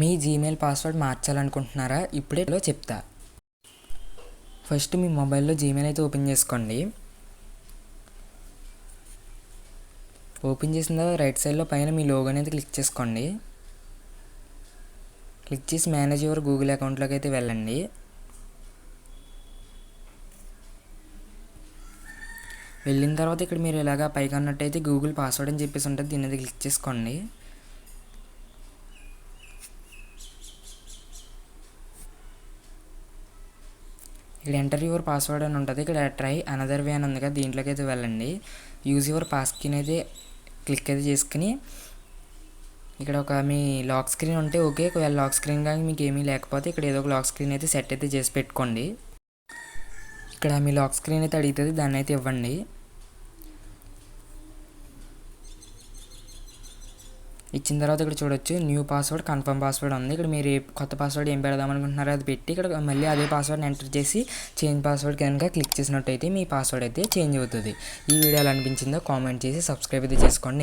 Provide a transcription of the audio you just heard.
మీ Gmail password మార్చాలనుకుంటున్నారా? ఇప్పుడే చెప్తా. First మీ మొబైల్లో జీమెయిల్ అయితే ఓపెన్ చేసుకోండి. ఓపెన్ చేసిన తర్వాత రైట్ సైడ్లో పైన మీ లోగో అనేది క్లిక్ చేసుకోండి. క్లిక్ చేసి మేనేజ్ యువర్ గూగుల్ అకౌంట్లోకి అయితే వెళ్ళండి. వెళ్ళిన తర్వాత ఇక్కడ మీరు ఇలాగా పైకి అన్నట్టయితే గూగుల్ పాస్వర్డ్ అని చెప్పేసి ఉంటుంది, దీని మీద క్లిక్ చేసుకోండి. ఇక్కడ ఎంటర్ యువర్ పాస్వర్డ్ అని ఉంటుంది. ఇక్కడ ట్రై అనదర్ వే అని ఉంది కదా, దీంట్లోకి అయితే వెళ్ళండి. యూజ్ యువర్ పాస్కీని అయితే క్లిక్ అయితే చేసుకుని ఇక్కడ ఒక మీ లాక్ స్క్రీన్ ఉంటే ఓకే, ఒకవేళ లాక్ స్క్రీన్ కానీ మీకు ఏమీ లేకపోతే ఇక్కడ ఏదో ఒక లాక్ స్క్రీన్ అయితే సెట్ అయితే చేసి పెట్టుకోండి. ఇక్కడ మీ లాక్ స్క్రీన్ అయితే అడుగుతుంది, దాన్ని అయితే ఇవ్వండి. ఇచ్చిన తర్వాత ఇక్కడ చూడొచ్చు న్యూ పాస్వర్డ్ కన్ఫర్మ్ పాస్వర్డ్ ఉంది. ఇక్కడ మీరు కొత్త పాస్వర్డ్ ఏం పెడదాం అనుకుంటున్నారో అది పెట్టి ఇక్కడ మళ్ళీ అదే పాస్వర్డ్ని ఎంటర్ చేసి చేంజ్ పాస్వర్డ్ కనుక క్లిక్ చేసినట్టయితే మీ పాస్వర్డ్ అయితే చేంజ్ అవుతుంది. ఈ వీడియో ఎలా అనిపించిందో కామెంట్ చేసి సబ్స్క్రైబ్ అయితే చేసుకోండి.